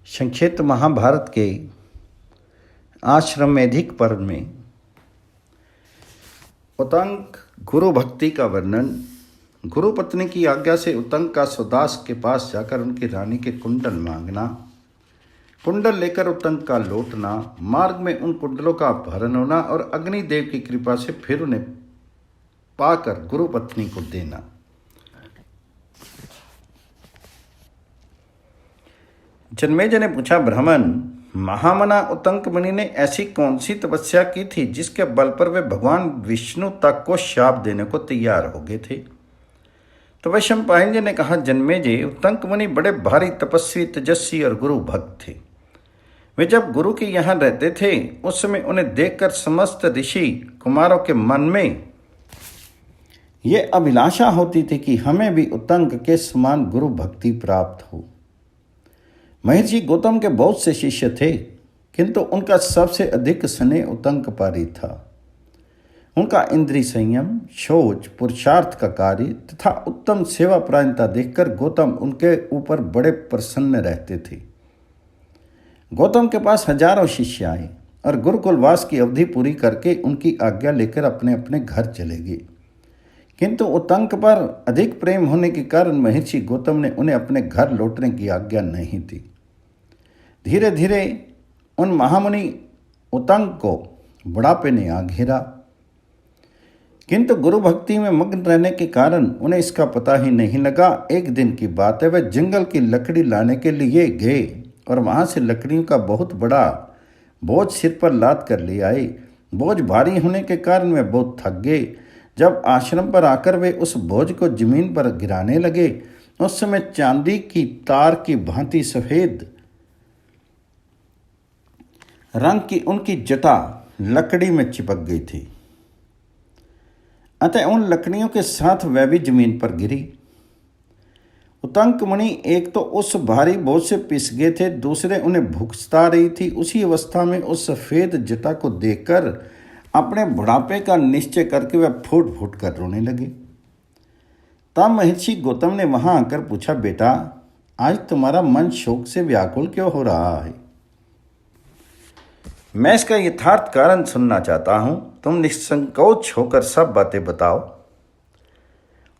संक्षिप्त महाभारत के आश्रमेधिक पर्व में उतंक गुरु भक्ति का वर्णन। गुरु पत्नी की आज्ञा से उतंक का सुदास के पास जाकर उनकी रानी के कुंडल मांगना, कुंडल लेकर उतंक का लौटना, मार्ग में उन कुंडलों का अपहरण होना और अग्निदेव की कृपा से फिर उन्हें पाकर गुरु पत्नी को देना। जन्मेजय ने पूछा, ब्राह्मण, महामना उतंक मुनि ने ऐसी कौन सी तपस्या की थी जिसके बल पर वे भगवान विष्णु तक को शाप देने को तैयार हो गए थे? तो वैशंपायन जी ने कहा, जन्मेजय, उतंक मुनि बड़े भारी तपस्वी, तेजस्वी और गुरु भक्त थे। वे जब गुरु के यहाँ रहते थे उस समय उन्हें देखकर समस्त ऋषि कुमारों के मन में ये अभिलाषा होती थी कि हमें भी उतंक के समान गुरु भक्ति प्राप्त हो। महर्षि गौतम के बहुत से शिष्य थे, किंतु उनका सबसे अधिक स्नेह उतंक पर ही था। उनका इंद्रिय संयम, शौच, पुरुषार्थ का कार्य तथा उत्तम सेवा परायणता देखकर गौतम उनके ऊपर बड़े प्रसन्न रहते थे। गौतम के पास हजारों शिष्य आए और गुरुकुलवास की अवधि पूरी करके उनकी आज्ञा लेकर अपने अपने घर चले गए, किंतु उतंक पर अधिक प्रेम होने के कारण महर्षि गौतम ने उन्हें अपने घर लौटने की आज्ञा नहीं दी। धीरे धीरे उन महामुनि उतंक को बुढ़ापे ने आ घेरा, किंतु गुरु भक्ति में मग्न रहने के कारण उन्हें इसका पता ही नहीं लगा। एक दिन की बात है, वे जंगल की लकड़ी लाने के लिए गए और वहां से लकड़ियों का बहुत बड़ा बोझ सिर पर लाद कर ले आए। बोझ भारी होने के कारण वे बहुत थक गए। जब आश्रम पर आकर वे उस बोझ को जमीन पर गिराने लगे, उस समय चांदी की तार की भांति सफेद रंग की उनकी जटा लकड़ी में चिपक गई थी। अतः उन लकड़ियों के साथ वह भी जमीन पर गिरी। उतंक मुनि एक तो उस भारी बोझ से पिस गए थे, दूसरे उन्हें भूख सता रही थी। उसी अवस्था में उस सफेद जटा को देखकर अपने बुढ़ापे का निश्चय करके वह फूट फूट कर रोने लगे। तब महर्षि गौतम ने वहां आकर पूछा, बेटा, आज तुम्हारा मन शोक से व्याकुल क्यों हो रहा है? मैं इसका यथार्थ कारण सुनना चाहता हूं। तुम निसंकोच होकर सब बातें बताओ।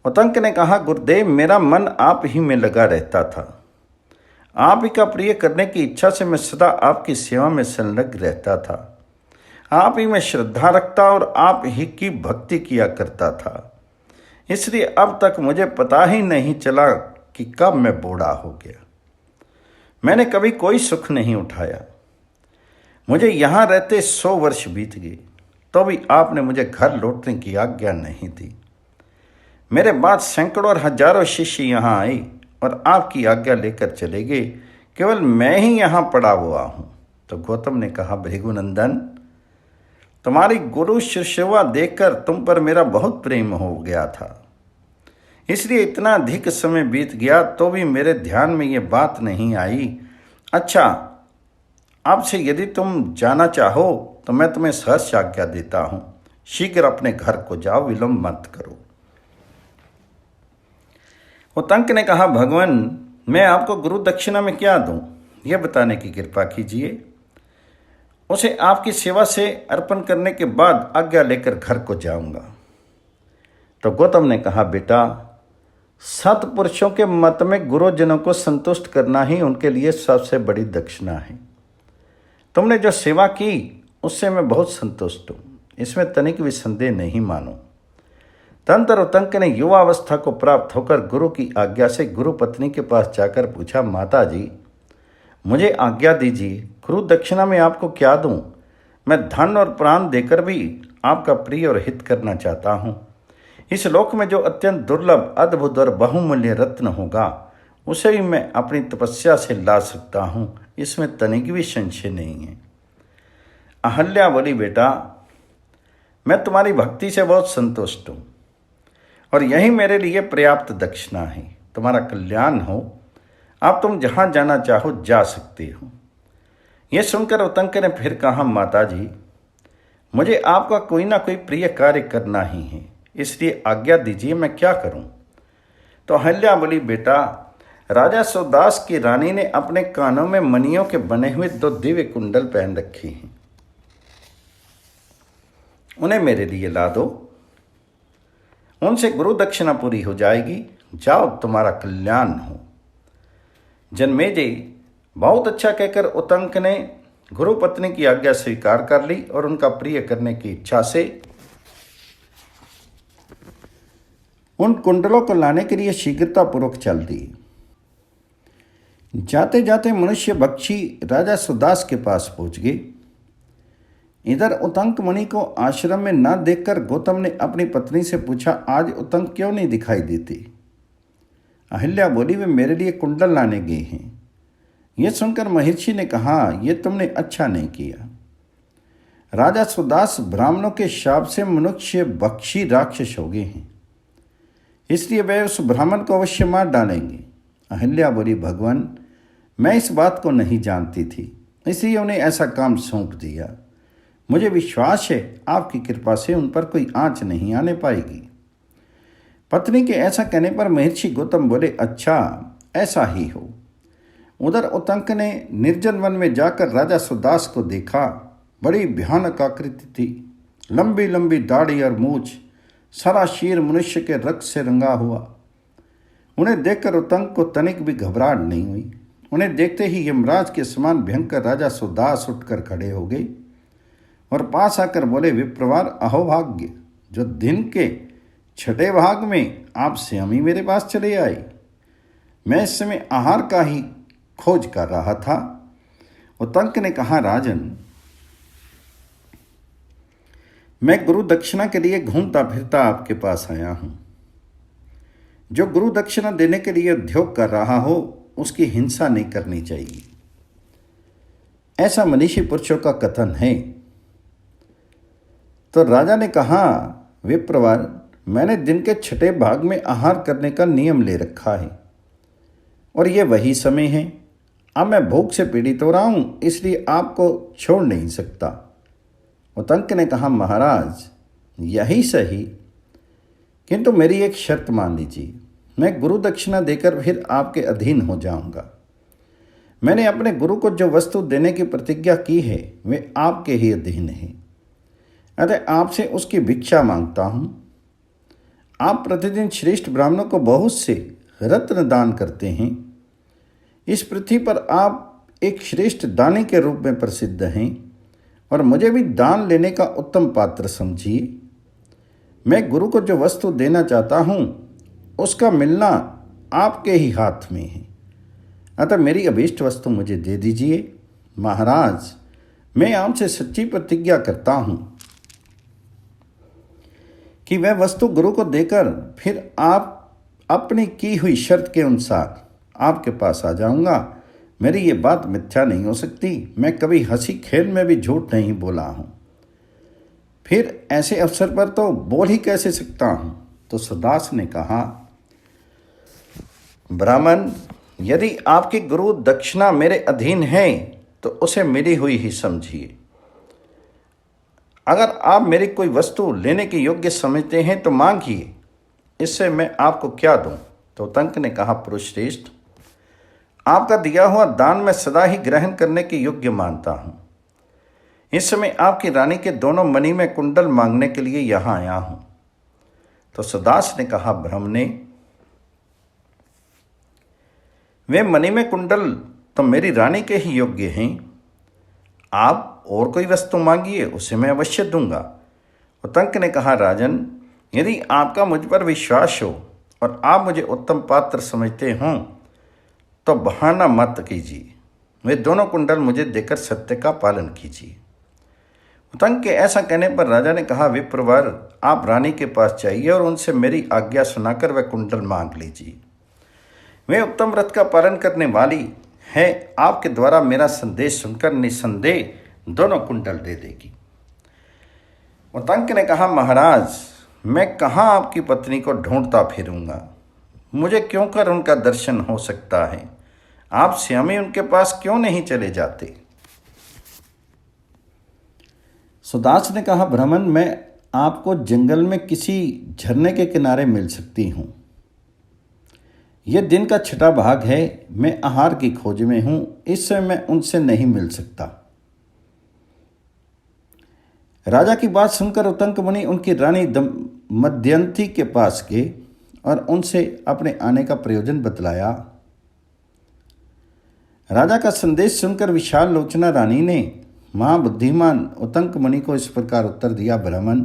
उतंक ने कहा, गुरुदेव, मेरा मन आप ही में लगा रहता था। आप ही का प्रिय करने की इच्छा से मैं सदा आपकी सेवा में संलग्न रहता था। आप ही में श्रद्धा रखता और आप ही की भक्ति किया करता था। इसलिए अब तक मुझे पता ही नहीं चला कि कब मैं बूढ़ा हो गया। मैंने कभी कोई सुख नहीं उठाया। मुझे यहाँ रहते 100 वर्ष बीत गए, तो भी आपने मुझे घर लौटने की आज्ञा नहीं दी। मेरे बाद सैकड़ों और हजारों शिष्य यहाँ आए और आपकी आज्ञा लेकर चले गए। केवल मैं ही यहाँ पड़ा हुआ हूँ। तो गौतम ने कहा, भृगुनंदन, तुम्हारी गुरु शिष्यवा देखकर तुम पर मेरा बहुत प्रेम हो गया था, इसलिए इतना अधिक समय बीत गया तो भी मेरे ध्यान में ये बात नहीं आई। अच्छा, आपसे यदि तुम जाना चाहो तो मैं तुम्हें सहर्ष आज्ञा देता हूं। शीघ्र अपने घर को जाओ, विलंब मत करो। उतंक ने कहा, भगवान, मैं आपको गुरु दक्षिणा में क्या दूं, यह बताने की कृपा कीजिए। उसे आपकी सेवा से अर्पण करने के बाद आज्ञा लेकर घर को जाऊंगा। तो गौतम ने कहा, बेटा, सत्पुरुषों के मत में गुरुजनों को संतुष्ट करना ही उनके लिए सबसे बड़ी दक्षिणा है। तुमने जो सेवा की उससे मैं बहुत संतुष्ट हूँ, इसमें तनिक भी संदेह नहीं मानो। तदंतर उतंक ने युवावस्था को प्राप्त होकर गुरु की आज्ञा से गुरु पत्नी के पास जाकर पूछा, माता जी, मुझे आज्ञा दीजिए, गुरु दक्षिणा में आपको क्या दूं? मैं धन और प्राण देकर भी आपका प्रिय और हित करना चाहता हूं। इस लोक में जो अत्यंत दुर्लभ, अद्भुत और बहुमूल्य रत्न होगा उसे भी मैं अपनी तपस्या से ला सकता हूं, इसमें तनिक भी संशय नहीं है। अहल्या बोली, बेटा, मैं तुम्हारी भक्ति से बहुत संतुष्ट हूँ और यही मेरे लिए पर्याप्त दक्षिणा है। तुम्हारा कल्याण हो। अब तुम जहाँ जाना चाहो जा सकते हो। यह सुनकर उतंक ने फिर कहा, माता जी, मुझे आपका कोई ना कोई प्रिय कार्य करना ही है, इसलिए आज्ञा दीजिए, मैं क्या करूं? तो अहल्या बोली, बेटा, राजा सुदास की रानी ने अपने कानों में मणियों के बने हुए 2 दिव्य कुंडल पहन रखे हैं। उन्हें मेरे लिए ला दो, उनसे गुरु दक्षिणा पूरी हो जाएगी। जाओ, तुम्हारा कल्याण हो। जन्मेजय बहुत अच्छा कहकर उतंक ने गुरु पत्नी की आज्ञा स्वीकार कर ली और उनका प्रिय करने की इच्छा से उन कुंडलों को लाने के लिए शीघ्रतापूर्वक चल दी। जाते जाते मनुष्य बक्षी राजा सुदास के पास पहुंच गए। इधर उतंक मणि को आश्रम में न देखकर गौतम ने अपनी पत्नी से पूछा, आज उतंक क्यों नहीं दिखाई देते? अहिल्या बोली, वे मेरे लिए कुंडल लाने गए हैं। यह सुनकर महर्षि ने कहा, यह तुमने अच्छा नहीं किया। राजा सुदास ब्राह्मणों के शाप से मनुष्य बक्षी राक्षस हो गए हैं, इसलिए वे उस ब्राह्मण को अवश्य मार डालेंगे। अहिल्या बोली, भगवान, मैं इस बात को नहीं जानती थी, इसलिए उन्हें ऐसा काम सौंप दिया। मुझे विश्वास है आपकी कृपा से उन पर कोई आंच नहीं आने पाएगी। पत्नी के ऐसा कहने पर महर्षि गौतम बोले, अच्छा ऐसा ही हो। उधर उतंक ने निर्जन वन में जाकर राजा सुदास को देखा। बड़ी भयानक आकृति थी, लंबी लंबी दाढ़ी और मूछ, सारा शरीर मनुष्य के रक्त से रंगा हुआ। उन्हें देखकर उतंक को तनिक भी घबराहट नहीं हुई। उन्हें देखते ही यमराज के समान भयंकर राजा सुदास उठकर खड़े हो गए और पास आकर बोले, विप्रवार, अहोभाग्य, जो दिन के 6ठे भाग में आप स्वयं मेरे पास चले आए। मैं इस समय आहार का ही खोज कर रहा था। उतंक ने कहा, राजन, मैं गुरु दक्षिणा के लिए घूमता फिरता आपके पास आया हूं। जो गुरु दक्षिणा देने के लिए उद्योग कर रहा हो उसकी हिंसा नहीं करनी चाहिए, ऐसा मनीषी पुरुषों का कथन है। तो राजा ने कहा, विप्रवार, मैंने दिन के 6ठे भाग में आहार करने का नियम ले रखा है और ये वही समय है। अब मैं भूख से पीड़ित हो रहा हूं, इसलिए आपको छोड़ नहीं सकता। उतंक ने कहा, महाराज, यही सही, किंतु मेरी एक शर्त मान लीजिए। मैं गुरु दक्षिणा देकर फिर आपके अधीन हो जाऊंगा। मैंने अपने गुरु को जो वस्तु देने की प्रतिज्ञा की है वे आपके ही अधीन है, अतः आपसे उसकी भिक्षा मांगता हूं। आप प्रतिदिन श्रेष्ठ ब्राह्मणों को बहुत से रत्न दान करते हैं। इस पृथ्वी पर आप एक श्रेष्ठ दानी के रूप में प्रसिद्ध हैं और मुझे भी दान लेने का उत्तम पात्र समझिए। मैं गुरु को जो वस्तु देना चाहता हूँ उसका मिलना आपके ही हाथ में है, अतः मेरी अभीष्ट वस्तु मुझे दे दीजिए। महाराज, मैं आपसे सच्ची प्रतिज्ञा करता हूँ कि वह वस्तु गुरु को देकर फिर आप अपनी की हुई शर्त के अनुसार आपके पास आ जाऊंगा। मेरी ये बात मिथ्या नहीं हो सकती। मैं कभी हंसी खेल में भी झूठ नहीं बोला हूँ, फिर ऐसे अवसर पर तो बोल ही कैसे सकता हूँ। तो सुदास ने कहा, ब्राह्मण, यदि आपकी गुरु दक्षिणा मेरे अधीन है तो उसे मिली हुई ही समझिए। अगर आप मेरी कोई वस्तु लेने के योग्य समझते हैं तो मांगिए, इससे मैं आपको क्या दूं। तो उतंक ने कहा, पुरुष श्रेष्ठ, आपका दिया हुआ दान मैं सदा ही ग्रहण करने के योग्य मानता हूं। इस समय आपकी रानी के दोनों मणि में कुंडल मांगने के लिए यहां आया हूं। तो सुदास ने कहा, ब्रह्मणे, वे मणि में कुंडल तो मेरी रानी के ही योग्य हैं। आप और कोई वस्तु मांगिए, उसे मैं अवश्य दूंगा। उतंक ने कहा, राजन, यदि आपका मुझ पर विश्वास हो और आप मुझे उत्तम पात्र समझते हों तो बहाना मत कीजिए। वे दोनों कुंडल मुझे देकर सत्य का पालन कीजिए। उतंक के ऐसा कहने पर राजा ने कहा, विप्रवर, आप रानी के पास जाइए और उनसे मेरी आज्ञा सुनाकर वह कुंडल मांग लीजिए। वे उत्तम व्रत का पालन करने वाली है, आपके द्वारा मेरा संदेश सुनकर निसंदेह दोनों कुंडल दे देगी। उतंक ने कहा, महाराज, मैं कहाँ आपकी पत्नी को ढूंढता फिरूंगा। मुझे क्यों कर उनका दर्शन हो सकता है? आप स्वयं ही उनके पास क्यों नहीं चले जाते? सुदास ने कहा, ब्राह्मण, मैं आपको जंगल में किसी झरने के किनारे मिल सकती हूँ यह दिन का छठा भाग है। मैं आहार की खोज में हूं, इस समय मैं उनसे नहीं मिल सकता। राजा की बात सुनकर उत्तंक मुनि उनकी रानी मदयंती के पास गए और उनसे अपने आने का प्रयोजन बतलाया। राजा का संदेश सुनकर विशाल लोचना रानी ने महाबुद्धिमान उत्तंक मुनि को इस प्रकार उत्तर दिया। ब्राह्मण,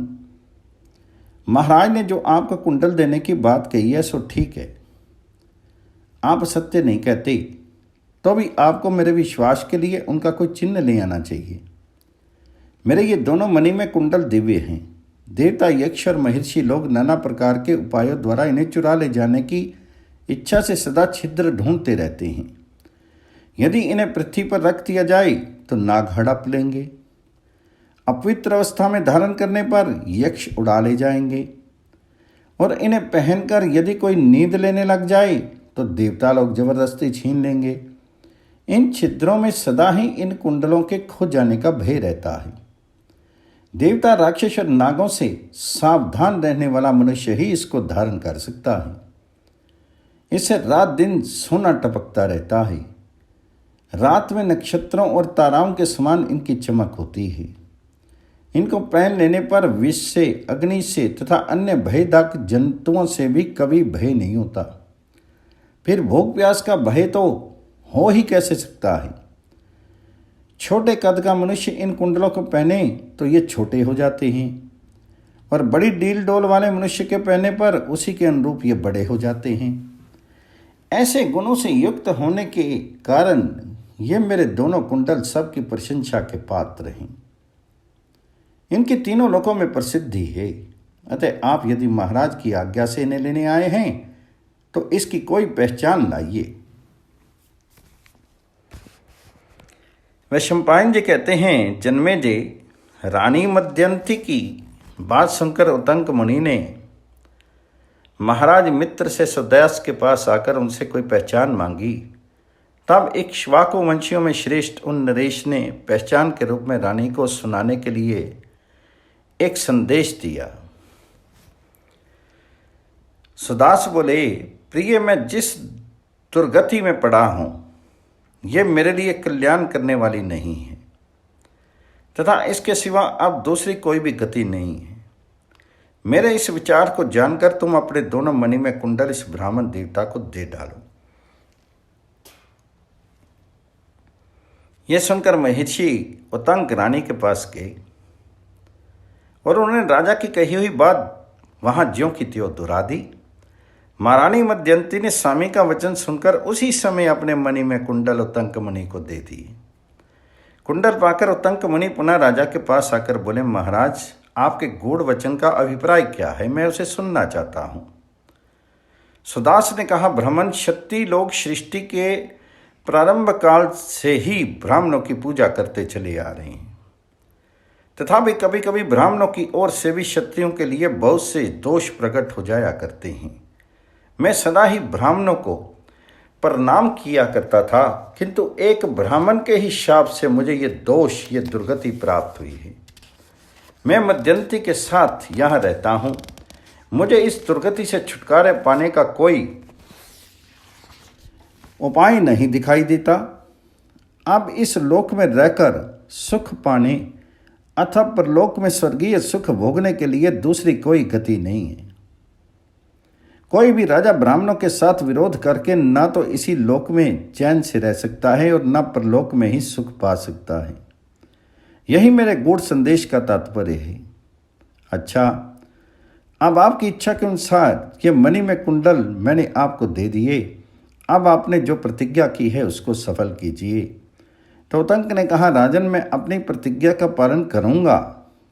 महाराज ने जो आपको कुंडल देने की बात कही है सो ठीक है। आप सत्य नहीं कहते, तो भी आपको मेरे विश्वास के लिए उनका कोई चिन्ह ले आना चाहिए। मेरे ये दोनों मणि में कुंडल दिव्य हैं। देवता, यक्ष और महर्षि लोग नाना प्रकार के उपायों द्वारा इन्हें चुरा ले जाने की इच्छा से सदा छिद्र ढूंढते रहते हैं। यदि इन्हें पृथ्वी पर रख दिया जाए तो नाग हड़प लेंगे, अपवित्र अवस्था में धारण करने पर यक्ष उड़ा ले जाएंगे, और इन्हें पहनकर यदि कोई नींद लेने लग जाए तो देवता लोग जबरदस्ती छीन लेंगे। इन छिद्रों में सदा ही इन कुंडलों के खो जाने का भय रहता है। देवता, राक्षस और नागों से सावधान रहने वाला मनुष्य ही इसको धारण कर सकता है। इससे रात दिन सोना टपकता रहता है। रात में नक्षत्रों और ताराओं के समान इनकी चमक होती है। इनको पहन लेने पर विष से, अग्नि से तथा अन्य भयदायक जंतुओं से भी कभी भय नहीं होता। फिर भूख प्यास का भय तो हो ही कैसे सकता है। छोटे कद का मनुष्य इन कुंडलों को पहने तो ये छोटे हो जाते हैं, और बड़ी डील डोल वाले मनुष्य के पहने पर उसी के अनुरूप ये बड़े हो जाते हैं। ऐसे गुणों से युक्त होने के कारण ये मेरे दोनों कुंडल सबकी प्रशंसा के पात्र हैं। इनकी तीनों लोकों में प्रसिद्धि है। अतः आप यदि महाराज की आज्ञा से इन्हें लेने आए हैं तो इसकी कोई पहचान लाइए। वैशंपायन जी कहते हैं, जन्मेजय, रानी मदयंती की बात सुनकर उत्तंक मुनि ने महाराज मित्र से सुदयास के पास आकर उनसे कोई पहचान मांगी। तब इक्ष्वाकु वंशियों में श्रेष्ठ उन नरेश ने पहचान के रूप में रानी को सुनाने के लिए एक संदेश दिया। सुदास बोले, प्रिय, मैं जिस दुर्गति में पड़ा हूं यह मेरे लिए कल्याण करने वाली नहीं है, तथा इसके सिवा अब दूसरी कोई भी गति नहीं है। मेरे इस विचार को जानकर तुम अपने दोनों मणि में कुंडल इस ब्राह्मण देवता को दे डालो। यह सुनकर महर्षि उत्तंक रानी के पास गए और उन्होंने राजा की कही हुई बात वहां ज्यों की त्यों दोहरा दी। महारानी मदयंती ने स्वामी का वचन सुनकर उसी समय अपने मणि में कुंडल उत्तंक मुनि को दे दिए। कुंडल पाकर उत्तंक मुनि पुनः राजा के पास आकर बोले, महाराज, आपके गूढ़ वचन का अभिप्राय क्या है? मैं उसे सुनना चाहता हूं। सुदास ने कहा, ब्राह्मण क्षत्रिय लोग सृष्टि के प्रारंभ काल से ही ब्राह्मणों की पूजा करते चले आ रहे हैं, तथा भी कभी कभी ब्राह्मणों की ओर से भी क्षत्रियों के लिए बहुत से दोष प्रकट हो जाया करते हैं। मैं सदा ही ब्राह्मणों को प्रणाम किया करता था, किंतु एक ब्राह्मण के ही शाप से मुझे ये दोष, ये दुर्गति प्राप्त हुई है। मैं मदयंती के साथ यहाँ रहता हूँ। मुझे इस दुर्गति से छुटकारे पाने का कोई उपाय नहीं दिखाई देता। अब इस लोक में रहकर सुख पाने अथवा परलोक में स्वर्गीय सुख भोगने के लिए दूसरी कोई गति नहीं है। कोई भी राजा ब्राह्मणों के साथ विरोध करके ना तो इसी लोक में चैन से रह सकता है और ना परलोक में ही सुख पा सकता है। यही मेरे गूढ़ संदेश का तात्पर्य है। अच्छा, अब आपकी इच्छा के अनुसार ये मणि में कुंडल मैंने आपको दे दिए। अब आपने जो प्रतिज्ञा की है उसको सफल कीजिए। तो उत्तंक ने कहा, राजन, मैं अपनी प्रतिज्ञा का पालन करूंगा,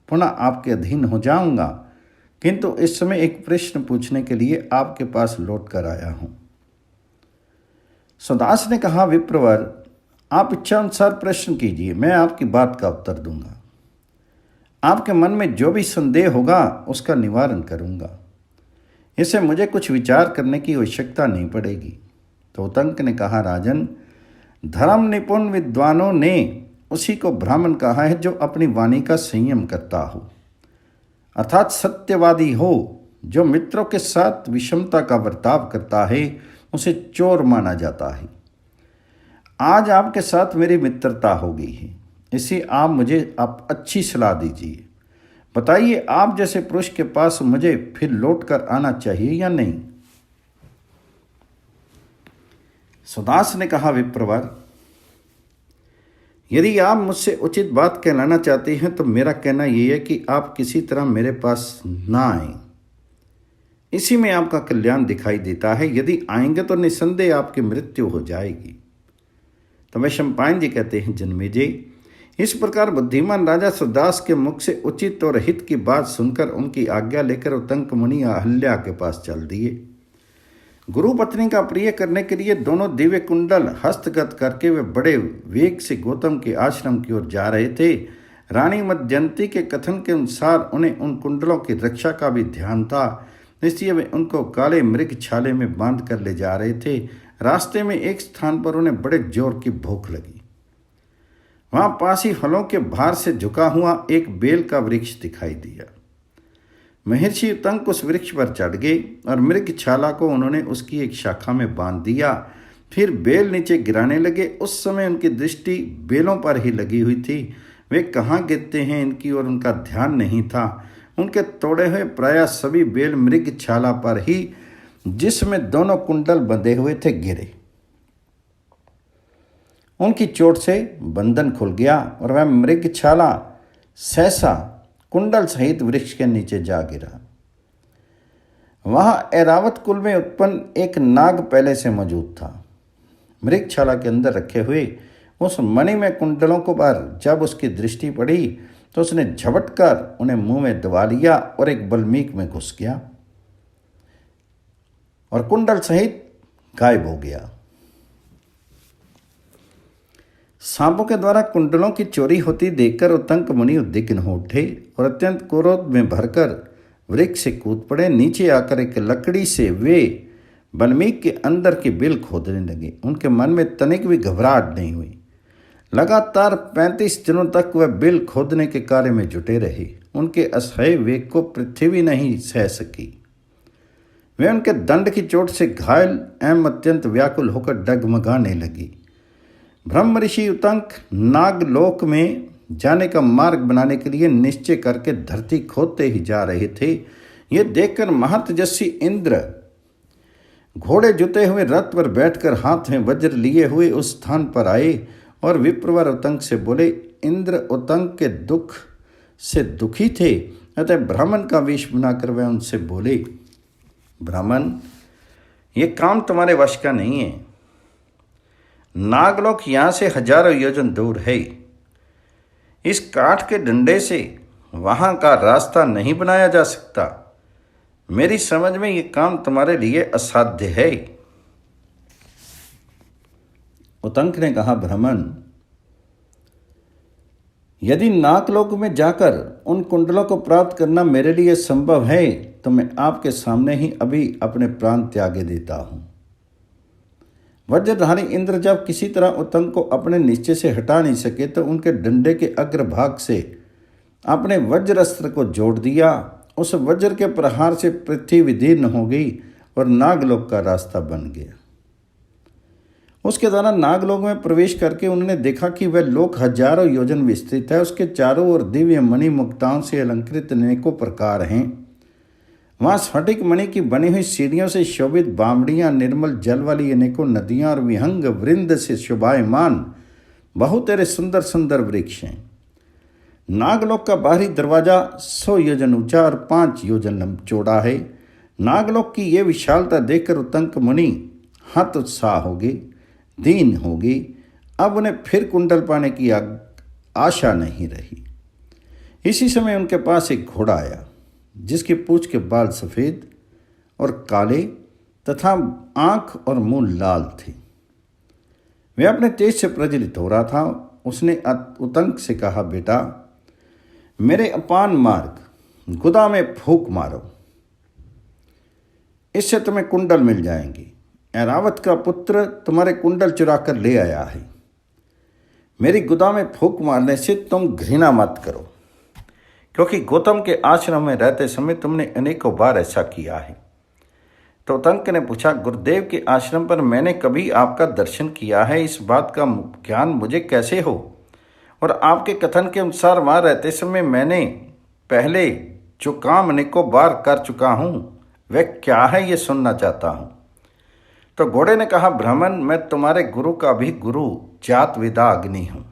पुनः आपके अधीन हो जाऊंगा, किंतु इस समय एक प्रश्न पूछने के लिए आपके पास लौट कर आया हूं। सुदास ने कहा, विप्रवर, आप इच्छा अनुसार प्रश्न कीजिए, मैं आपकी बात का उत्तर दूंगा। आपके मन में जो भी संदेह होगा उसका निवारण करूंगा। इससे मुझे कुछ विचार करने की आवश्यकता नहीं पड़ेगी। तो उत्तंक ने कहा, राजन, धर्म निपुण विद्वानों ने उसी को ब्राह्मण कहा है जो अपनी वाणी का संयम करता हो, अर्थात सत्यवादी हो, जो मित्रों के साथ विषमता का बर्ताव करता है, उसे चोर माना जाता है। आज आपके साथ मेरी मित्रता हो गई है, इसी आप अच्छी सलाह दीजिए। बताइए, आप जैसे पुरुष के पास मुझे फिर लौट कर आना चाहिए या नहीं? सुदास ने कहा, विप्रवर, यदि आप मुझसे उचित बात कहलाना चाहते हैं तो मेरा कहना यह है कि आप किसी तरह मेरे पास ना आएं। इसी में आपका कल्याण दिखाई देता है। यदि आएंगे तो निसंदेह आपकी मृत्यु हो जाएगी। तो वैशंपायन जी कहते हैं, जन्मेजय, इस प्रकार बुद्धिमान राजा सुदास के मुख से उचित और हित की बात सुनकर उनकी आज्ञा लेकर उतंक मुनि अहल्या के पास चल दिए। गुरु पत्नी का प्रिय करने के लिए दोनों दिव्य कुंडल हस्तगत करके वे बड़े वेग से गौतम के आश्रम की ओर जा रहे थे। रानी मदयंती के कथन के अनुसार उन्हें उन कुंडलों की रक्षा का भी ध्यान था, इसलिए वे उनको काले मृग छाले में बांध कर ले जा रहे थे। रास्ते में एक स्थान पर उन्हें बड़े जोर की भूख लगी। वहां पास ही फलों के भार से झुका हुआ एक बेल का वृक्ष दिखाई दिया। महर्षि उतंक उस वृक्ष पर चढ़ गए और मृग छाला को उन्होंने उसकी एक शाखा में बांध दिया। फिर बेल नीचे गिराने लगे। उस समय उनकी दृष्टि बेलों पर ही लगी हुई थी। वे कहाँ गिरते हैं इनकी ओर उनका ध्यान नहीं था। उनके तोड़े हुए प्रायः सभी बेल मृग छाला पर ही, जिसमें दोनों कुंडल बंधे हुए थे, गिरे। उनकी चोट से बंधन खुल गया और वह मृग छाला सहसा कुंडल सहित वृक्ष के नीचे जा गिरा। वहां ऐरावत कुल में उत्पन्न एक नाग पहले से मौजूद था। मृगशाला के अंदर रखे हुए उस मणि में कुंडलों को पर जब उसकी दृष्टि पड़ी तो उसने झपट कर उन्हें मुंह में दबा लिया और एक बल्मीक में घुस गया और कुंडल सहित गायब हो गया। सांपों के द्वारा कुंडलों की चोरी होती देखकर उतंक मुनि उद्विग्न हो उठे और अत्यंत क्रोध में भरकर वृक्ष से कूद पड़े। नीचे आकर एक लकड़ी से वे बल्मीक के अंदर की बिल खोदने लगे। उनके मन में तनिक भी घबराहट नहीं हुई। लगातार 35 दिनों तक वह बिल खोदने के कार्य में जुटे रहे। उनके असह्य वेग को पृथ्वी नहीं सह सकी। वे उनके दंड की चोट से घायल एवं अत्यंत व्याकुल होकर डगमगाने लगी। ब्रह्म ऋषि उतंक नागलोक में जाने का मार्ग बनाने के लिए निश्चय करके धरती खोदते ही जा रहे थे। ये देखकर महतजस्वी इंद्र घोड़े जुते हुए रथ पर बैठकर हाथ में वज्र लिए हुए उस स्थान पर आए और विप्रवर उतंक से बोले, इंद्र उतंक के दुख से दुखी थे, अतः ब्राह्मण का वेश बनाकर वह उनसे बोले, ब्राह्मण, ये काम तुम्हारे वश का नहीं है। नागलोक यहाँ से हजारों योजन दूर है। इस काठ के डंडे से वहाँ का रास्ता नहीं बनाया जा सकता। मेरी समझ में ये काम तुम्हारे लिए असाध्य है। उतंक ने कहा, ब्राह्मण, यदि नागलोक में जाकर उन कुंडलों को प्राप्त करना मेरे लिए संभव है तो मैं आपके सामने ही अभी अपने प्राण त्यागे देता हूँ। वज्रधारी इंद्र जब किसी तरह उतंक को अपने निश्चय से हटा नहीं सके तो उनके डंडे के अग्रभाग से अपने वज्रअस्त्र को जोड़ दिया। उस वज्र के प्रहार से पृथ्वी विदीर्ण हो गई और नागलोक का रास्ता बन गया। उसके द्वारा नागलोक में प्रवेश करके उन्होंने देखा कि वह लोक हजारों योजन विस्तृत है। उसके चारों ओर दिव्य मणि मुक्ताओं से अलंकृत अनेकों प्रकार हैं। वहाँ स्फटिक मणि की बनी हुई सीढ़ियों से शोभित बावड़ियाँ, निर्मल जल वाली अनेकों नदियाँ और विहंग वृंद से शोभायमान बहुत तेरे सुंदर सुंदर वृक्ष हैं। नागलोक का बाहरी दरवाजा 100 योजन ऊंचा और 5 योजन चौड़ा है। नागलोक की ये विशालता देखकर उतंक मुनि हत उत्साह हो गए, दीन हो गई। अब उन्हें फिर कुंडल पाने की आशा नहीं रही। इसी समय उनके पास एक घोड़ा आया जिसकी पूंछ के बाल सफ़ेद और काले तथा आँख और मुंह लाल थे। वह अपने तेज से प्रज्वलित हो रहा था। उसने उतंक से कहा, बेटा, मेरे अपान मार्ग गुदा में फूंक मारो, इससे तुम्हें कुंडल मिल जाएंगे। ऐरावत का पुत्र तुम्हारे कुंडल चुरा कर ले आया है। मेरी गुदा में फूंक मारने से तुम घृणा मत करो, क्योंकि गौतम के आश्रम में रहते समय तुमने अनेकों बार ऐसा किया है। तो उतंक ने पूछा, गुरुदेव के आश्रम पर मैंने कभी आपका दर्शन किया है, इस बात का ज्ञान मुझे कैसे हो? और आपके कथन के अनुसार वहाँ रहते समय मैंने पहले जो काम अनेकों बार कर चुका हूँ वह क्या है, ये सुनना चाहता हूँ। तो घोड़े ने कहा, ब्राह्मण, मैं तुम्हारे गुरु का भी गुरु जात विदा अग्नि हूँ।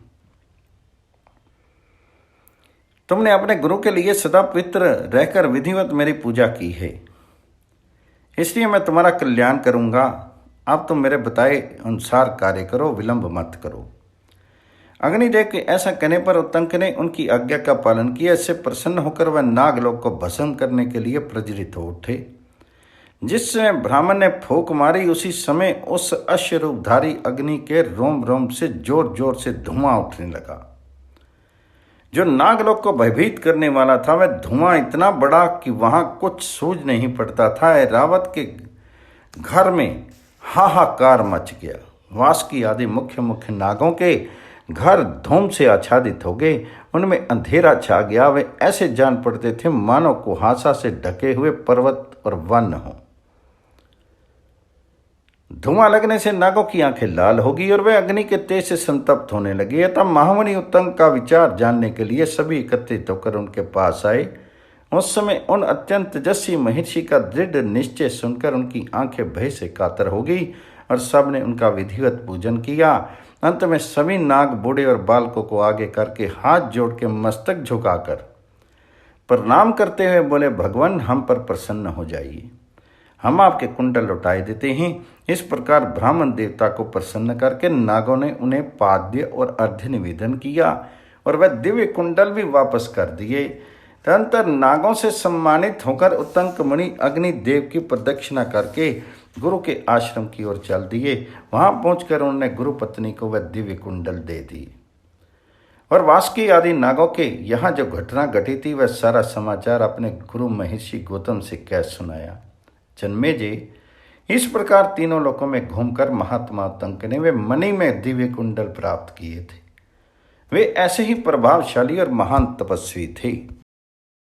तुमने अपने गुरु के लिए सदा पवित्र रहकर विधिवत मेरी पूजा की है, इसलिए मैं तुम्हारा कल्याण करूँगा। अब तुम मेरे बताए अनुसार कार्य करो, विलंब मत करो। अग्निदेव के ऐसा कहने पर उतंक ने उनकी आज्ञा का पालन किया। इससे प्रसन्न होकर वह नागलोक को भस्म करने के लिए प्रज्वलित हो उठे। जिस समय ब्राह्मण ने फूंक मारी, उसी समय उस अश्वरूपधारी अग्नि के रोम रोम से जोर जोर से धुआं उठने लगा। जो नागलोक को भयभीत करने वाला था, वह धुआं इतना बड़ा कि वहां कुछ सूझ नहीं पड़ता था। रावत के घर में हाहाकार मच गया। वासुकी आदि मुख्य मुख्य नागों के घर धूम से आच्छादित हो गए। उनमें अंधेरा छा गया। वे ऐसे जान पड़ते थे मानो कुहासा से ढके हुए पर्वत और वन हो। धुआं लगने से नागों की आंखें लाल हो गई और वे अग्नि के तेज से संतप्त होने लगे। तब महामुनि उतंक का विचार जानने के लिए सभी एकत्रित होकर उनके पास आए। उस समय उन अत्यंत तेजस्वी महर्षि का दृढ़ निश्चय सुनकर उनकी आंखें भय से कातर हो गई और सब ने उनका विधिवत पूजन किया। अंत में सभी नाग बूढ़े और बालकों को आगे करके हाथ जोड़ के मस्तक झुकाकर प्रणाम करते हुए बोले, भगवान, हम पर प्रसन्न हो जाइए, हम आपके कुंडल लौटाए देते हैं। इस प्रकार ब्राह्मण देवता को प्रसन्न करके नागों ने उन्हें पाद्य और अर्घ्य निवेदन किया और वह दिव्य कुंडल भी वापस कर दिए। तदंतर नागों से सम्मानित होकर उतंक मुनि अग्निदेव की प्रदक्षिणा करके गुरु के आश्रम की ओर चल दिए। वहां पहुंचकर उन्होंने गुरु पत्नी को वह दिव्य कुंडल दे दी और वासुकी आदि नागों के यहाँ जो घटना घटी थी वह सारा समाचार अपने गुरु महर्षि गौतम से कह सुनाया। जन्मेजय, इस प्रकार तीनों लोकों में घूमकर महात्मा उतंक ने वे मणि में दिव्य कुंडल प्राप्त किए थे। वे ऐसे ही प्रभावशाली और महान तपस्वी थे।